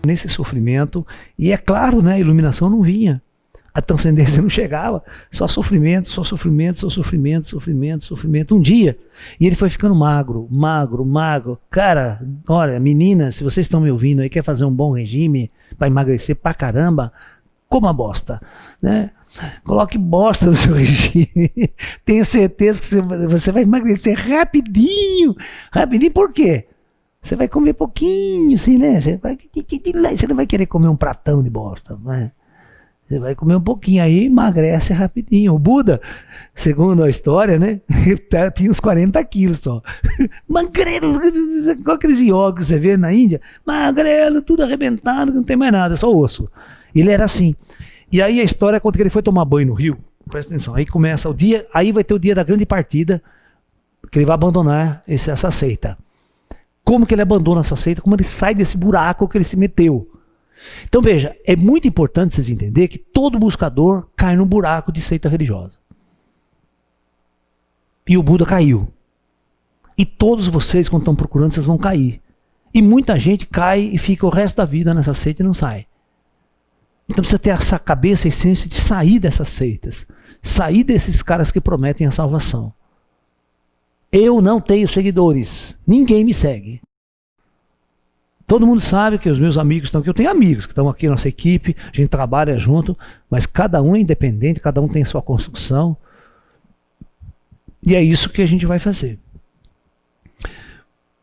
nesse sofrimento, e é claro, né, a iluminação não vinha. A transcendência não chegava, só sofrimento, só sofrimento, só sofrimento, sofrimento, sofrimento. Um dia, e ele foi ficando magro, magro, magro. Cara, olha, meninas, se vocês estão me ouvindo aí, quer fazer um bom regime para emagrecer pra caramba, coma bosta, né? Coloque bosta no seu regime. Tenha certeza que você vai emagrecer rapidinho. Rapidinho por quê? Você vai comer pouquinho, assim, né? Você não vai querer comer um pratão de bosta, né? Você vai comer um pouquinho, aí emagrece rapidinho. O Buda, segundo a história, né? Tinha uns 40 quilos só. Magrelo, igual aqueles iogues que você vê na Índia. Magrelo, tudo arrebentado, não tem mais nada, só osso. Ele era assim. E aí a história conta que ele foi tomar banho no rio. Presta atenção, aí começa o dia, aí vai ter o dia da grande partida, que ele vai abandonar essa seita. Como que ele abandona essa seita? Como ele sai desse buraco que ele se meteu? Então veja, é muito importante vocês entenderem que todo buscador cai num buraco de seita religiosa. E o Buda caiu. E todos vocês, quando estão procurando, vocês vão cair. E muita gente cai e fica o resto da vida nessa seita e não sai. Então precisa ter essa cabeça, a essência de sair dessas seitas. Sair desses caras que prometem a salvação. Eu não tenho seguidores. Ninguém me segue. Todo mundo sabe que os meus amigos estão aqui. Eu tenho amigos que estão aqui na nossa equipe. A gente trabalha junto. Mas cada um é independente. Cada um tem sua construção. E é isso que a gente vai fazer.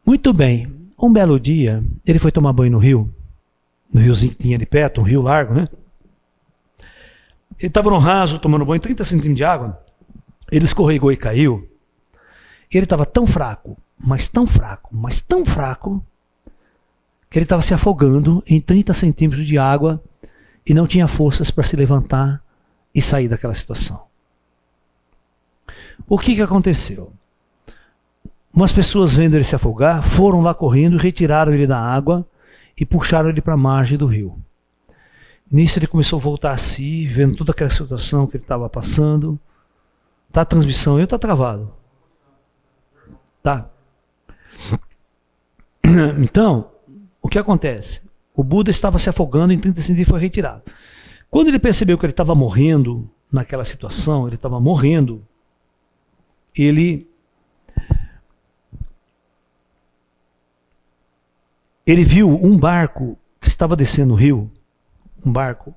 Muito bem. Um belo dia, ele foi tomar banho no rio. No riozinho que tinha ali perto, um rio largo, né? Ele estava no raso, tomando banho, 30 centímetros de água. Ele escorregou e caiu. Ele estava tão fraco, mas tão fraco, mas tão fraco, que ele estava se afogando em 30 centímetros de água e não tinha forças para se levantar e sair daquela situação. O que aconteceu? Umas pessoas, vendo ele se afogar, foram lá correndo, retiraram ele da água e puxaram ele para a margem do rio. Nisso ele começou a voltar a si, vendo toda aquela situação que ele estava passando. Tá a transmissão, eu tá travado. Tá. Então, o que acontece? O Buda estava se afogando em 30 centímetros e foi retirado. Quando ele percebeu que ele estava morrendo naquela situação, ele estava morrendo, ele viu um barco que estava descendo o rio, um barco,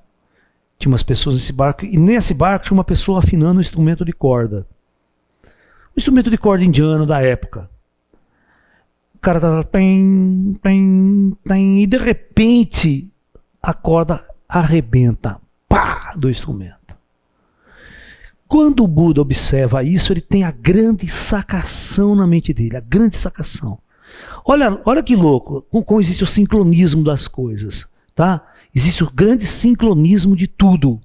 tinha umas pessoas nesse barco, e nesse barco tinha uma pessoa afinando um instrumento de corda. Um instrumento de corda indiano da época. O cara estava tem, e de repente a corda arrebenta, pá, do instrumento. Quando o Buda observa isso, ele tem a grande sacação na mente dele, a grande sacação. Olha que louco, como existe o sincronismo das coisas, tá? Existe o grande sincronismo de tudo.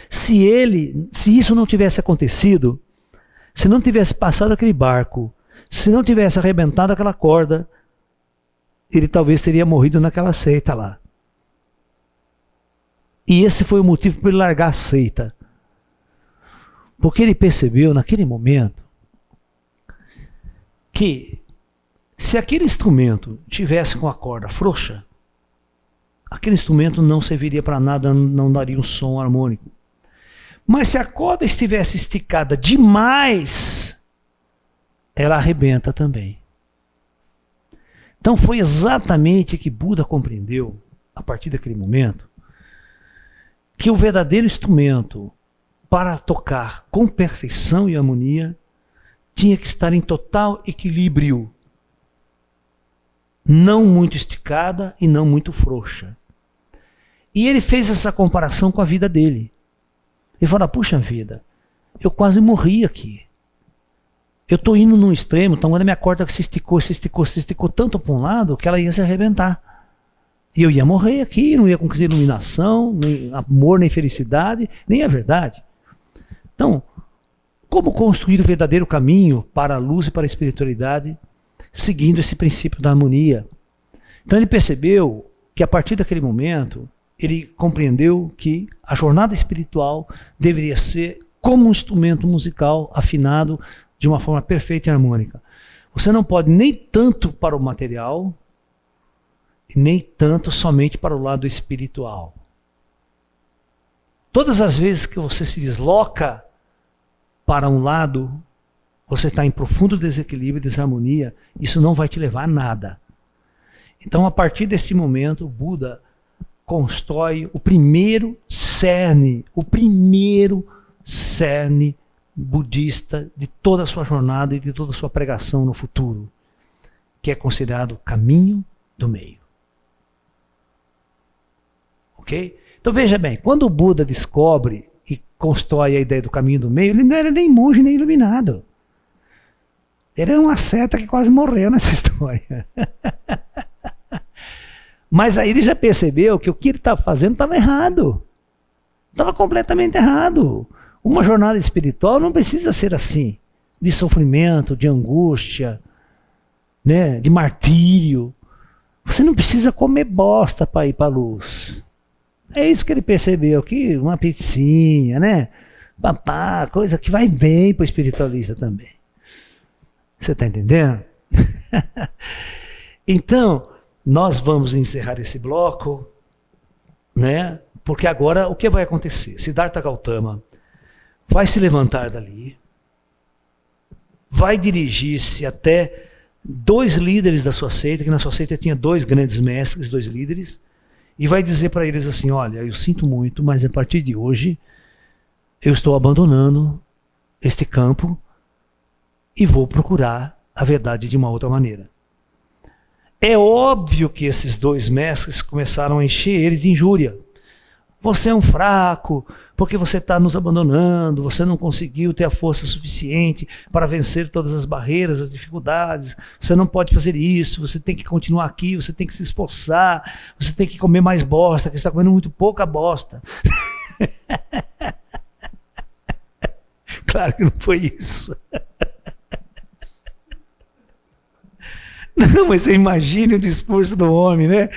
Se isso não tivesse acontecido, se não tivesse passado aquele barco, se não tivesse arrebentado aquela corda, ele talvez teria morrido naquela seita lá. E esse foi o motivo para ele largar a seita. Porque ele percebeu naquele momento que se aquele instrumento tivesse com a corda frouxa, aquele instrumento não serviria para nada, não daria um som harmônico. Mas se a corda estivesse esticada demais, ela arrebenta também. Então foi exatamente que Buda compreendeu, a partir daquele momento, que o verdadeiro instrumento para tocar com perfeição e harmonia tinha que estar em total equilíbrio. Não muito esticada e não muito frouxa. E ele fez essa comparação com a vida dele. Ele falou, puxa vida, eu quase morri aqui. Eu estou indo num extremo, então a minha corda se esticou tanto para um lado que ela ia se arrebentar. E eu ia morrer aqui, não ia conseguir iluminação, nem amor, nem felicidade, nem a verdade. Então, como construir o verdadeiro caminho para a luz e para a espiritualidade, seguindo esse princípio da harmonia? Então ele percebeu que a partir daquele momento, ele compreendeu que a jornada espiritual deveria ser como um instrumento musical afinado de uma forma perfeita e harmônica. Você não pode nem tanto para o material e nem tanto somente para o lado espiritual. Todas as vezes que você se desloca para um lado, você está em profundo desequilíbrio e desarmonia, isso não vai te levar a nada. Então, a partir desse momento, o Buda constrói o primeiro cerne budista de toda a sua jornada e de toda a sua pregação no futuro, que é considerado o caminho do meio. Ok? Então veja bem, quando o Buda descobre e constrói a ideia do caminho do meio, ele não era nem monge nem iluminado. Ele era um asceta que quase morreu nessa história. Mas aí ele já percebeu que o que ele estava fazendo estava errado. Estava completamente errado. Uma jornada espiritual não precisa ser assim, de sofrimento, de angústia, né, de martírio. Você não precisa comer bosta para ir para a luz. É isso que ele percebeu, que uma pizzinha, né? Papá, coisa que vai bem para o espiritualista também. Você está entendendo? Então, nós vamos encerrar esse bloco, né? Porque agora o que vai acontecer? Siddhartha Gautama vai se levantar dali, vai dirigir-se até 2 líderes da sua seita, que na sua seita tinha 2 grandes mestres, 2 líderes, e vai dizer para eles assim: olha, eu sinto muito, mas a partir de hoje eu estou abandonando este campo e vou procurar a verdade de uma outra maneira. É óbvio que esses 2 mestres começaram a encher eles de injúria. Você é um fraco, porque você está nos abandonando, você não conseguiu ter a força suficiente para vencer todas as barreiras, as dificuldades, você não pode fazer isso, você tem que continuar aqui, você tem que se esforçar, você tem que comer mais bosta, que você está comendo muito pouca bosta. Claro que não foi isso. Não, mas você imagine o discurso do homem, né?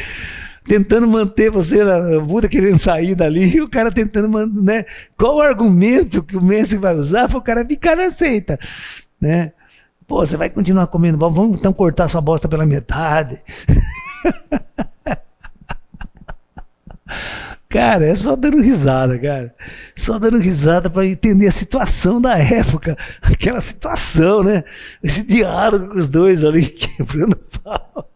Tentando manter você, o Buda querendo sair dali, e o cara tentando manter, né? Qual o argumento que o mestre vai usar para o cara ficar na seita, né? Pô, você vai continuar comendo, vamos então cortar sua bosta pela metade. Cara, é só dando risada, cara. Só dando risada para entender a situação da época. Aquela situação, né? Esse diálogo com os 2 ali, quebrando pau.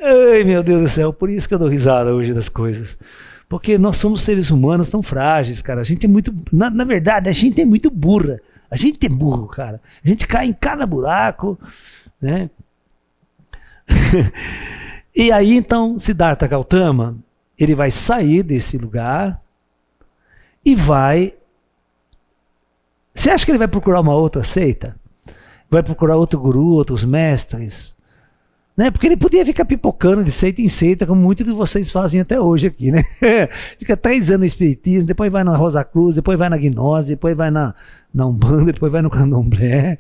Ai, meu Deus do céu, por isso que eu dou risada hoje das coisas. Porque nós somos seres humanos tão frágeis, cara. A gente é muito... Na verdade, a gente é muito burra. A gente é burro, cara. A gente cai em cada buraco, né? E aí, então, Siddhartha Gautama, ele vai sair desse lugar e vai... Você acha que ele vai procurar uma outra seita? Vai procurar outro guru, outros mestres? Né? Porque ele podia ficar pipocando de seita em seita, como muitos de vocês fazem até hoje aqui, né? Fica 3 anos no Espiritismo, depois vai na Rosa Cruz, depois vai na Gnose, depois vai na Umbanda, depois vai no Candomblé.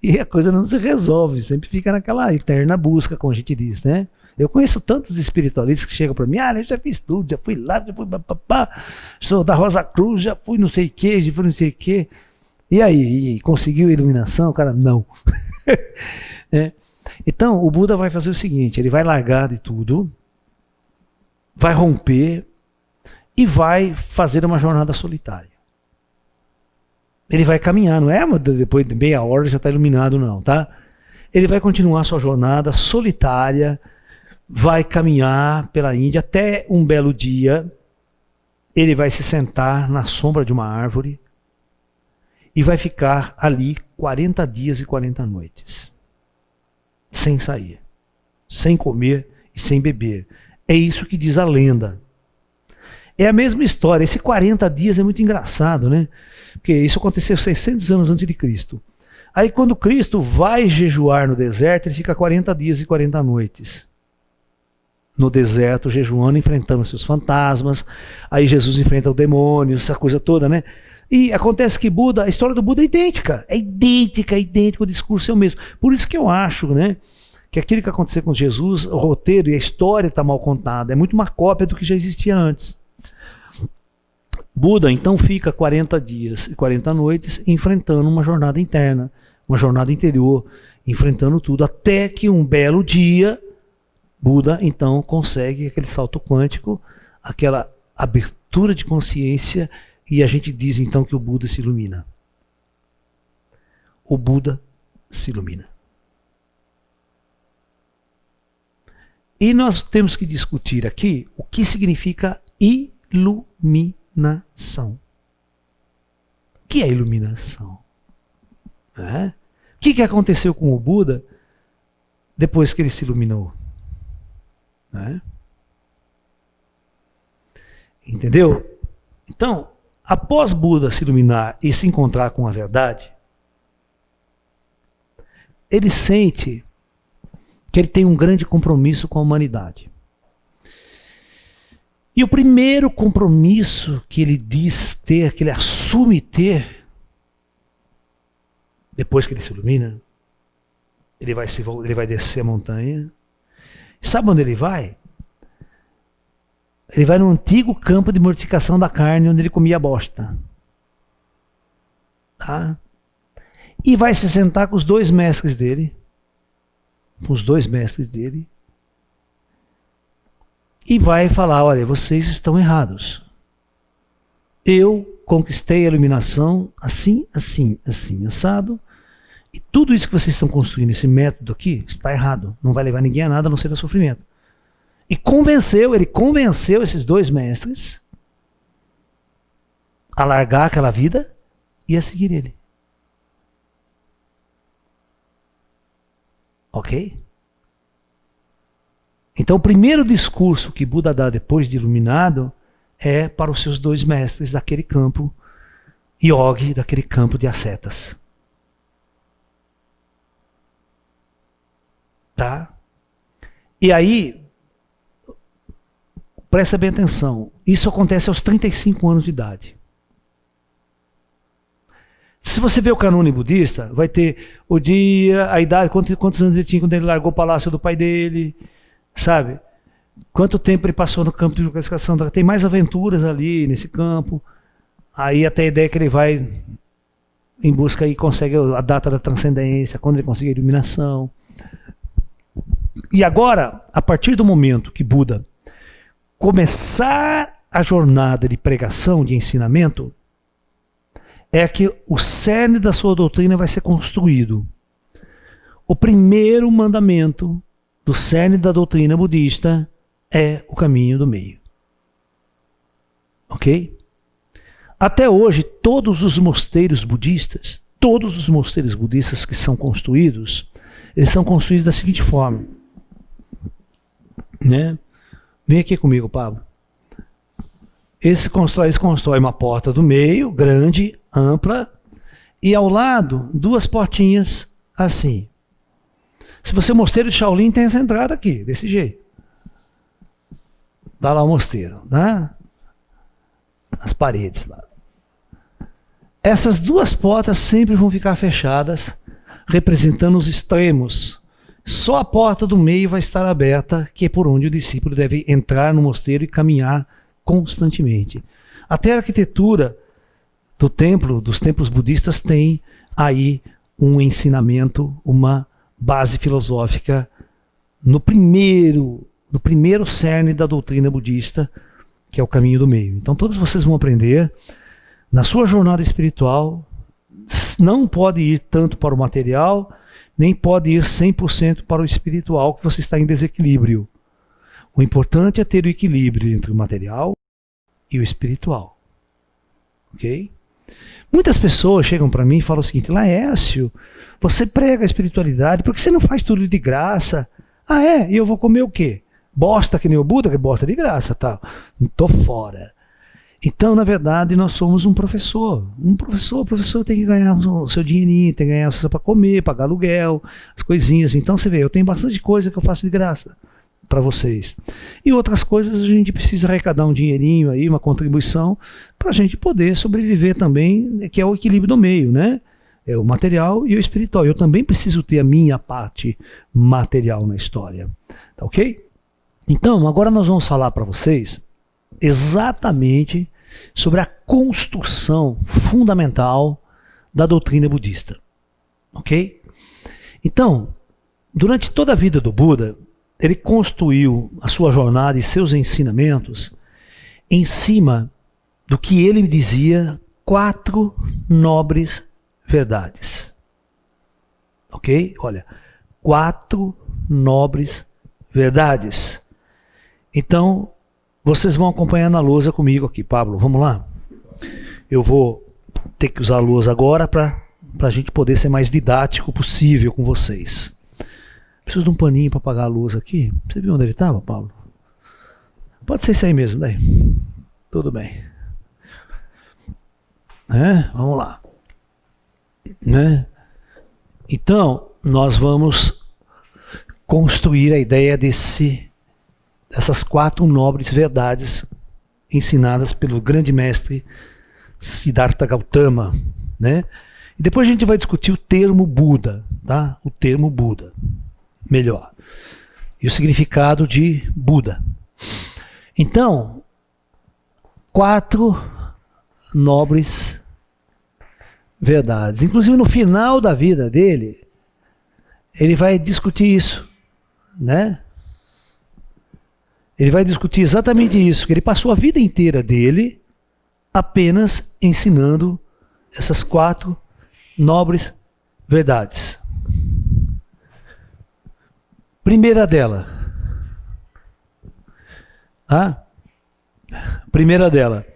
E a coisa não se resolve, sempre fica naquela eterna busca, como a gente diz, né? Eu conheço tantos espiritualistas que chegam para mim: eu já fiz tudo, já fui lá, já fui papapá, sou da Rosa Cruz, já fui não sei o que, já fui não sei o que. E aí, conseguiu iluminação? O cara, não. É. Então, o Buda vai fazer o seguinte: ele vai largar de tudo, vai romper e vai fazer uma jornada solitária. Ele vai caminhar, não é depois de meia hora já está iluminado, não, tá? Ele vai continuar sua jornada solitária, vai caminhar pela Índia até um belo dia, ele vai se sentar na sombra de uma árvore e vai ficar ali 40 dias e 40 noites. Sem sair, sem comer e sem beber. É isso que diz a lenda. É a mesma história. Esse 40 dias é muito engraçado, né? Porque isso aconteceu 600 anos antes de Cristo. Aí quando Cristo vai jejuar no deserto, ele fica 40 dias e 40 noites. No deserto, jejuando, enfrentando seus fantasmas. Aí Jesus enfrenta o demônio, essa coisa toda, né? E acontece que Buda, a história do Buda é idêntica. É idêntica, o discurso é o mesmo. Por isso que eu acho, né, que aquilo que aconteceu com Jesus, o roteiro e a história está mal contada. É muito uma cópia do que já existia antes. Buda, então, fica 40 dias e 40 noites enfrentando uma jornada interna, uma jornada interior. enfrentando tudo, até que um belo dia, Buda então consegue aquele salto quântico, aquela abertura de consciência, e a gente diz então que o Buda se ilumina. O Buda se ilumina. E nós temos que discutir aqui o que significa iluminação. O que é iluminação? O que aconteceu com o Buda depois que ele se iluminou? Entendeu? Então, após Buda se iluminar e se encontrar com a verdade, ele sente que ele tem um grande compromisso com a humanidade. E o primeiro compromisso que ele diz ter, que ele assume ter, depois que ele se ilumina, ele vai descer a montanha. Sabe onde ele vai? Ele vai no antigo campo de mortificação da carne, onde ele comia bosta. Tá? E vai se sentar com os dois mestres dele. E vai falar, olha, vocês estão errados. Eu conquistei a iluminação assim, assim, assim, assado. E tudo isso que vocês estão construindo, esse método aqui, está errado. Não vai levar ninguém a nada a não ser a sofrimento. E ele convenceu esses dois mestres a largar aquela vida e a seguir ele. Ok? Então o primeiro discurso que Buda dá depois de iluminado é para os seus dois mestres daquele campo yogi, daquele campo de ascetas. Tá? E aí, presta bem atenção, isso acontece aos 35 anos de idade. Se você vê o canone budista, vai ter o dia, a idade, quantos anos ele tinha quando ele largou o palácio do pai dele, sabe? Quanto tempo ele passou no campo de educação, tem mais aventuras ali nesse campo. Aí até a ideia que ele vai em busca e consegue a data da transcendência, quando ele consegue a iluminação. E agora, a partir do momento que Buda começar a jornada de pregação, de ensinamento, é que o cerne da sua doutrina vai ser construído. O primeiro mandamento do cerne da doutrina budista é o caminho do meio. Ok? Até hoje, todos os mosteiros budistas que são construídos, eles são construídos da seguinte forma. Né? Vem aqui comigo, Pablo. Eles constroem uma porta do meio, grande, ampla, e ao lado, duas portinhas assim. Se você é mosteiro de Shaolin, tem essa entrada aqui, desse jeito. Dá lá o mosteiro, né? As paredes lá. Essas duas portas sempre vão ficar fechadas, representando os extremos. Só a porta do meio vai estar aberta, que é por onde o discípulo deve entrar no mosteiro e caminhar constantemente. Até a arquitetura dos templos budistas tem aí um ensinamento, uma base filosófica no primeiro cerne da doutrina budista, que é o caminho do meio. Então todos vocês vão aprender, na sua jornada espiritual, não pode ir tanto para o material, nem pode ir 100% para o espiritual, que você está em desequilíbrio. O importante é ter o equilíbrio entre o material e o espiritual. Ok? Muitas pessoas chegam para mim e falam o seguinte: Laércio, você prega a espiritualidade, por que você não faz tudo de graça? Ah, é? E eu vou comer o quê? Bosta que nem o Buda, que bosta de graça, tá? Tô fora. Então, na verdade, nós somos um professor. O professor tem que ganhar o seu dinheirinho, tem que ganhar para comer, pagar aluguel, as coisinhas. Então, você vê, eu tenho bastante coisa que eu faço de graça para vocês. E outras coisas a gente precisa arrecadar um dinheirinho aí, uma contribuição, para a gente poder sobreviver também, que é o equilíbrio do meio, né? É o material e o espiritual. Eu também preciso ter a minha parte material na história. Tá ok? Então, agora nós vamos falar para vocês exatamente sobre a construção fundamental da doutrina budista. Ok? Então, durante toda a vida do Buda, ele construiu a sua jornada e seus ensinamentos em cima do que ele dizia 4 nobres verdades. Ok? Olha, 4 nobres verdades. Então, vocês vão acompanhar na lousa comigo aqui, Pablo. Vamos lá? Eu vou ter que usar a lousa agora para a gente poder ser mais didático possível com vocês. Preciso de um paninho para apagar a luz aqui. Você viu onde ele estava, Pablo? Pode ser isso aí mesmo, daí. Tudo bem. Vamos lá. Então, nós vamos construir a ideia dessas 4 nobres verdades ensinadas pelo grande mestre Siddhartha Gautama, né? E depois a gente vai discutir o termo Buda, tá? O termo Buda, melhor. E o significado de Buda. Então, 4 nobres verdades. Inclusive no final da vida dele, ele vai discutir isso, né? Ele vai discutir exatamente isso, que ele passou a vida inteira dele apenas ensinando essas 4 nobres verdades. Primeira dela. Primeira dela.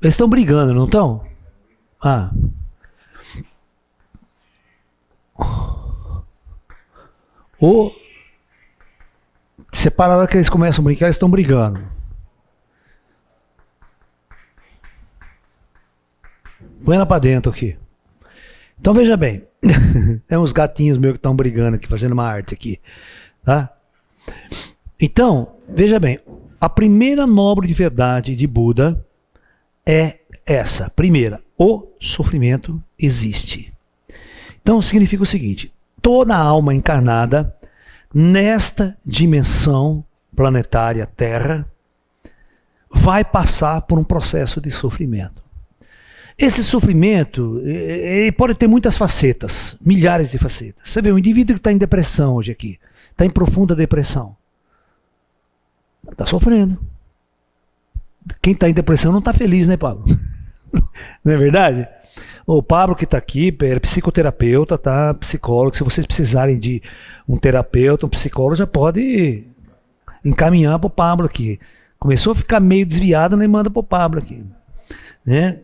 Eles estão brigando, não estão? Separa a hora que eles começam a brincar, eles estão brigando. Põe ela pra dentro aqui. Então veja bem. Tem uns gatinhos meus que estão brigando aqui, fazendo uma arte aqui. Tá? Então, veja bem. A primeira nobre de verdade de Buda é essa. Primeira, o sofrimento existe. Então significa o seguinte: toda alma encarnada nesta dimensão planetária Terra vai passar por um processo de sofrimento. Esse sofrimento ele pode ter muitas facetas, milhares de facetas. Você vê um indivíduo que está em depressão hoje aqui, está em profunda depressão, está sofrendo. Quem está em depressão não está feliz, né, Pablo? Não é verdade? O Pablo que está aqui, é psicoterapeuta, tá? Psicólogo. Se vocês precisarem de um terapeuta, um psicólogo, já pode encaminhar para o Pablo aqui. Começou a ficar meio desviado, nem manda para o Pablo aqui, né?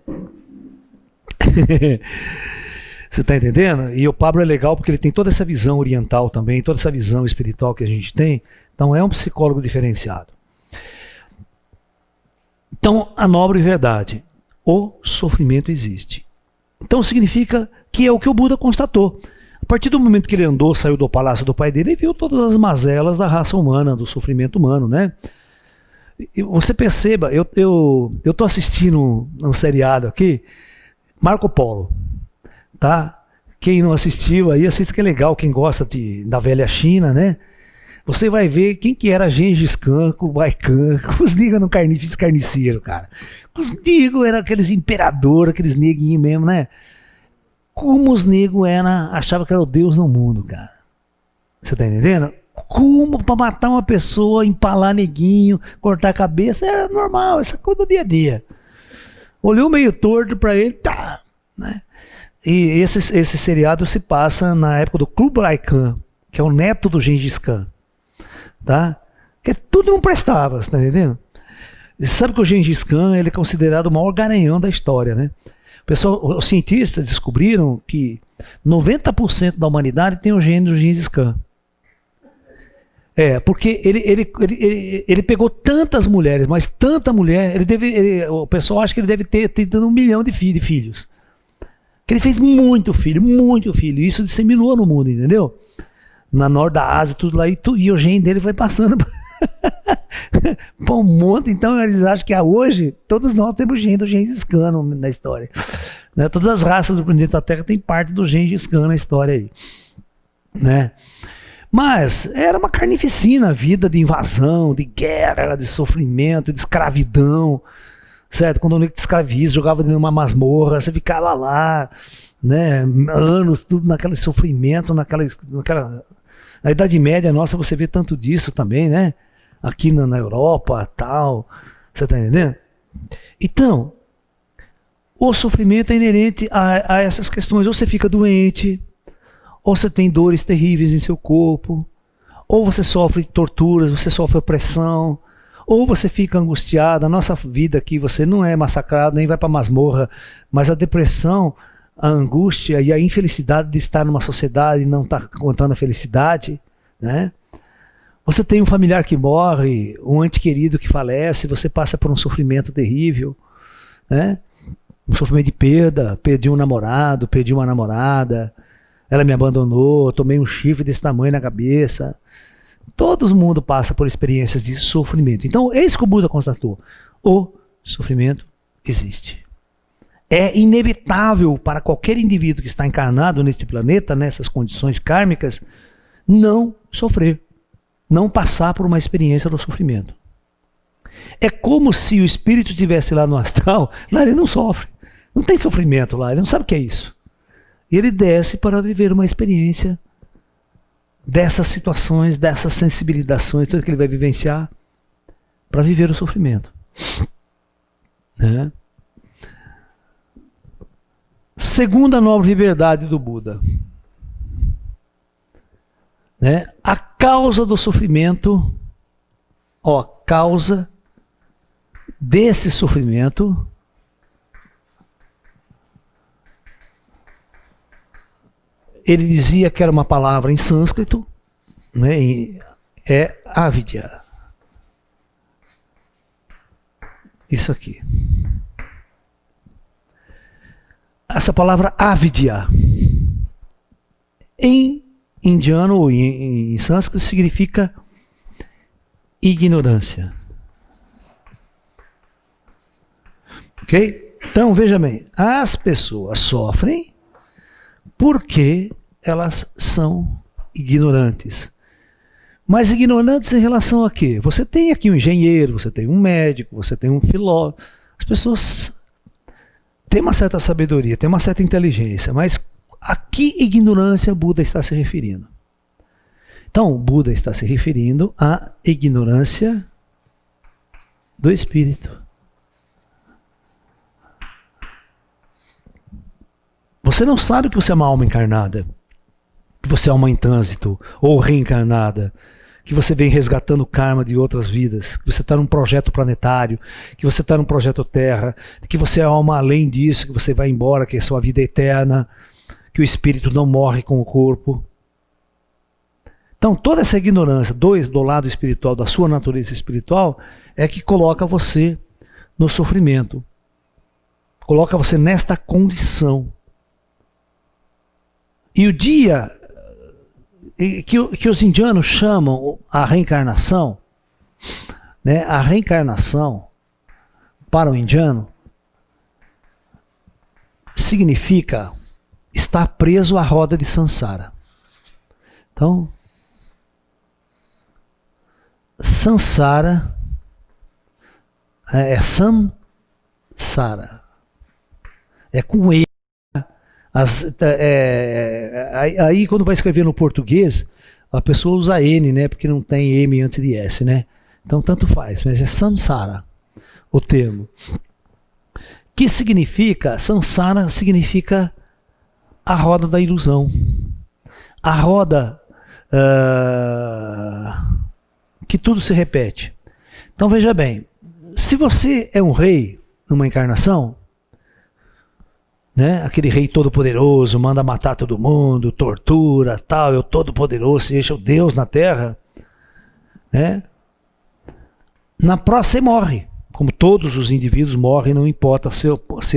Você está entendendo? E o Pablo é legal porque ele tem toda essa visão oriental também, toda essa visão espiritual que a gente tem. Então é um psicólogo diferenciado. Então, a nobre verdade, o sofrimento existe. Então significa que é o que o Buda constatou. A partir do momento que ele andou, saiu do palácio do pai dele, ele viu todas as mazelas da raça humana, do sofrimento humano, né? E você perceba, eu tô assistindo um seriado aqui, Marco Polo, tá? Quem não assistiu aí, assiste que é legal, quem gosta da velha China, né? Você vai ver quem que era Gengis Khan, Kublai Khan, os negros no carniceiro, cara. Os negros eram aqueles imperadores, aqueles neguinhos mesmo, né? Como os negros achavam que era o Deus no mundo, cara. Você tá entendendo? Como pra matar uma pessoa, empalar neguinho, cortar a cabeça, era normal, essa coisa do dia a dia. Olhou meio torto pra ele, tá, né? E esse seriado se passa na época do Kublai Khan, que é o neto do Gengis Khan. Tá? Porque tudo não prestava, você tá entendendo? Você sabe que o Gengis Khan ele é considerado o maior garanhão da história, né? Os cientistas descobriram que 90% da humanidade tem o gene do Gengis Khan. Porque ele pegou tantas mulheres, mas tanta mulher, o pessoal acha que ele deve ter tido 1 milhão de filhos. Que ele fez muito filho, e isso disseminou no mundo, entendeu? Na norte da Ásia, tudo lá, e o gene dele foi passando para um monte. Então eles acham que hoje todos nós temos o gene do Gengis Khan na história, né? Todas as raças do planeta Terra têm parte do Gengis Khan na história aí, né? Mas era uma carnificina a vida de invasão, de guerra, de sofrimento, de escravidão, certo? Quando o nego te escraviza, jogava dentro de uma masmorra, você ficava lá, né? Anos, tudo naquele sofrimento, naquela... Na Idade Média nossa, você vê tanto disso também, né? Aqui na Europa, tal. Você está entendendo? Então, o sofrimento é inerente a essas questões. Ou você fica doente, ou você tem dores terríveis em seu corpo, ou você sofre torturas, você sofre opressão, ou você fica angustiado. A nossa vida aqui, você não é massacrado, nem vai para masmorra, mas a depressão, a angústia e a infelicidade de estar numa sociedade e não estar contando a felicidade, né? Você tem um familiar que morre, um ente querido que falece, você passa por um sofrimento terrível, né? Um sofrimento de perda, perdi um namorado, perdi uma namorada, ela me abandonou, tomei um chifre desse tamanho na cabeça. Todo mundo passa por experiências de sofrimento. Então, eis que o Buda constatou: o sofrimento existe. É inevitável para qualquer indivíduo que está encarnado neste planeta, nessas condições kármicas, não sofrer, não passar por uma experiência do sofrimento. É como se o espírito estivesse lá no astral, lá ele não sofre, não tem sofrimento lá, ele não sabe o que é isso. E ele desce para viver uma experiência dessas situações, dessas sensibilizações, tudo que ele vai vivenciar, para viver o sofrimento. Né? Segunda nobre verdade do Buda. Né? A causa do sofrimento, a causa desse sofrimento ele dizia que era uma palavra em sânscrito, né? É avidya. Isso aqui. Essa palavra avidya, em indiano ou em sânscrito, significa ignorância. Ok? Então, veja bem, as pessoas sofrem porque elas são ignorantes. Mas ignorantes em relação a quê? Você tem aqui um engenheiro, você tem um médico, você tem um filósofo. As pessoas têm uma certa sabedoria, têm uma certa inteligência, mas a que ignorância Buda está se referindo? Então, Buda está se referindo à ignorância do espírito. Você não sabe que você é uma alma encarnada, que você é uma em trânsito ou reencarnada, que você vem resgatando o karma de outras vidas, que você está num projeto planetário, que você está num projeto Terra, que você é alma além disso, que você vai embora, que é sua vida eterna, que o espírito não morre com o corpo. Então, toda essa ignorância do lado espiritual, da sua natureza espiritual, é que coloca você no sofrimento, coloca você nesta condição. E o dia que os indianos chamam a reencarnação, né? A reencarnação para o indiano significa estar preso à roda de samsara. Então, samsara é samsara, é com E. Aí quando vai escrever no português, a pessoa usa N, né? Porque não tem M antes de S, né? Então tanto faz, mas é samsara o termo. Que significa, samsara significa a roda da ilusão. A roda que tudo se repete. Então veja bem, se você é um rei numa encarnação, né? Aquele rei todo poderoso, manda matar todo mundo, tortura, tal, eu todo poderoso, seja o Deus na terra, né? Na próxima você morre, como todos os indivíduos morrem, não importa se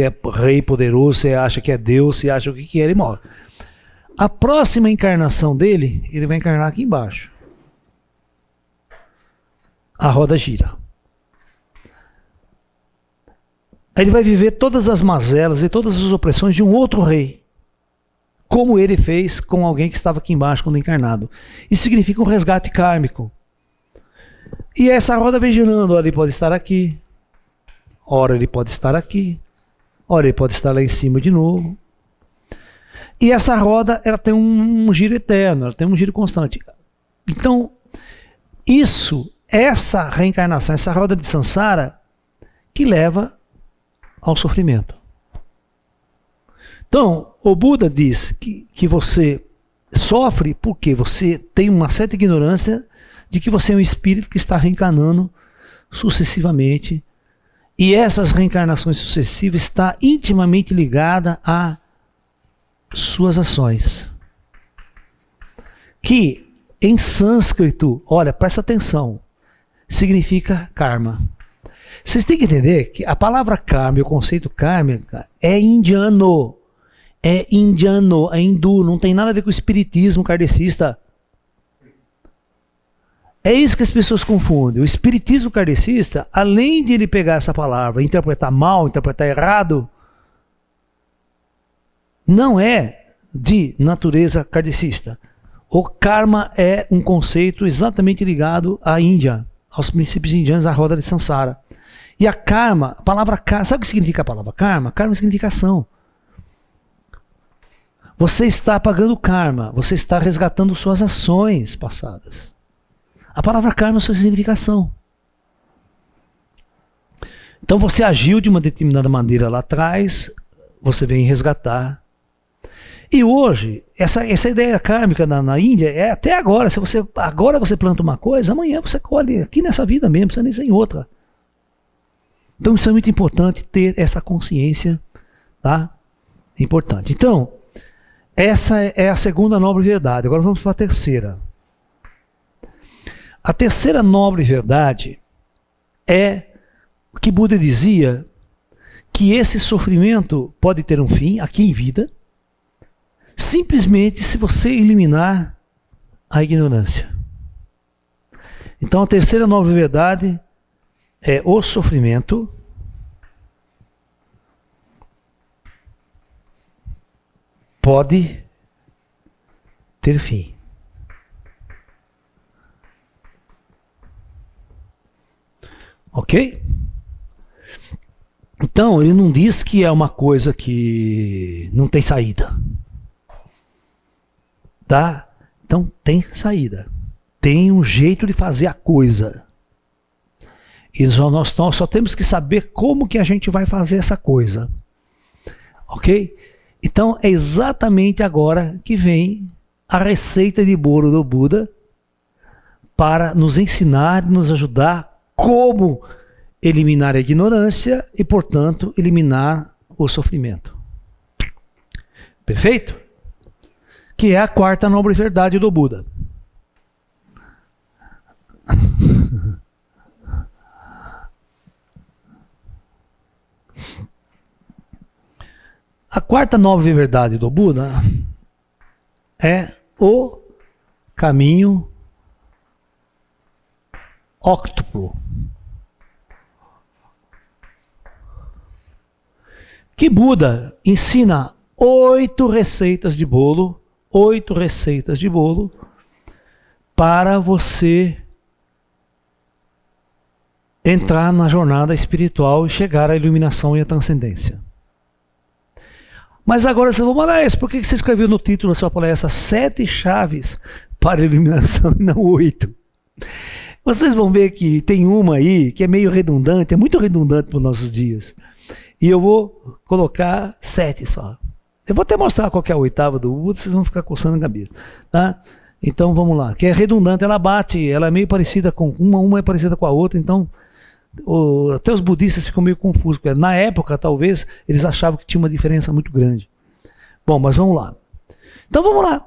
é rei poderoso, se acha que é Deus, se acha o que é, ele morre. A próxima encarnação dele, ele vai encarnar aqui embaixo. A roda gira. Ele vai viver todas as mazelas e todas as opressões de um outro rei, como ele fez com alguém que estava aqui embaixo quando encarnado. Isso significa um resgate kármico. E essa roda vem girando, ora ele pode estar aqui, ora ele pode estar aqui, ora ele pode estar lá em cima de novo. E essa roda, ela tem um giro eterno, ela tem um giro constante. Então, essa reencarnação, essa roda de samsara, que leva ao sofrimento. Então, o Buda diz que você sofre porque você tem uma certa ignorância de que você é um espírito que está reencarnando sucessivamente, e essas reencarnações sucessivas está intimamente ligada a suas ações. Que em sânscrito, olha, presta atenção, significa karma. Vocês têm que entender que a palavra karma e o conceito kármica é indiano. É indiano, é hindu, não tem nada a ver com o espiritismo kardecista. É isso que as pessoas confundem. O espiritismo kardecista, além de ele pegar essa palavra e interpretar mal, interpretar errado, não é de natureza kardecista. O karma é um conceito exatamente ligado à Índia, aos princípios indianos, à roda de samsara. E a karma, a palavra karma, sabe o que significa a palavra karma? Karma significa ação. Você está pagando karma, você está resgatando suas ações passadas. A palavra karma significa ação. Então você agiu de uma determinada maneira lá atrás, você vem resgatar. E hoje, essa ideia kármica na Índia é até agora. Se você agora você planta uma coisa, amanhã você colhe aqui nessa vida mesmo, precisa nem ser em outra. Então isso é muito importante, ter essa consciência, tá? É importante. Então, essa é a segunda nobre verdade. Agora vamos para a terceira. A terceira nobre verdade é o que Buda dizia, que esse sofrimento pode ter um fim aqui em vida, simplesmente se você eliminar a ignorância. Então a terceira nobre verdade é o sofrimento pode ter fim. Ok? Então, ele não diz que é uma coisa que não tem saída. Tá? Então, tem saída. Tem um jeito de fazer a coisa. E nós só temos que saber como que a gente vai fazer essa coisa. Ok? Então, é exatamente agora que vem a receita de bolo do Buda para nos ensinar, nos ajudar como eliminar a ignorância e, portanto, eliminar o sofrimento. Perfeito? Que é a quarta nobre verdade do Buda. A quarta nobre verdade do Buda é o caminho óctuplo. Que Buda ensina 8 receitas de bolo, 8 receitas de bolo para você entrar na jornada espiritual e chegar à iluminação e à transcendência. Mas agora vocês vão mandar isso. Por que você escreveu no título da sua palestra 7 chaves para a iluminação e não 8? Vocês vão ver que tem uma aí que é meio redundante, é muito redundante para os nossos dias. E eu vou colocar 7 só. Eu vou até mostrar qual que é a oitava do Buda, vocês vão ficar coçando a cabeça. Tá? Então vamos lá. Que é redundante, ela bate, ela é meio parecida com uma é parecida com a outra, então até os budistas ficam meio confusos. Na época, talvez, eles achavam que tinha uma diferença muito grande. Bom, mas vamos lá. Então vamos lá.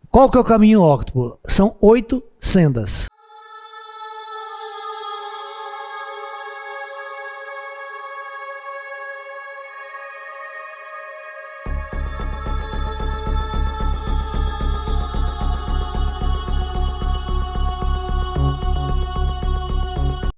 Qual que é o caminho óctuplo? São 8 sendas.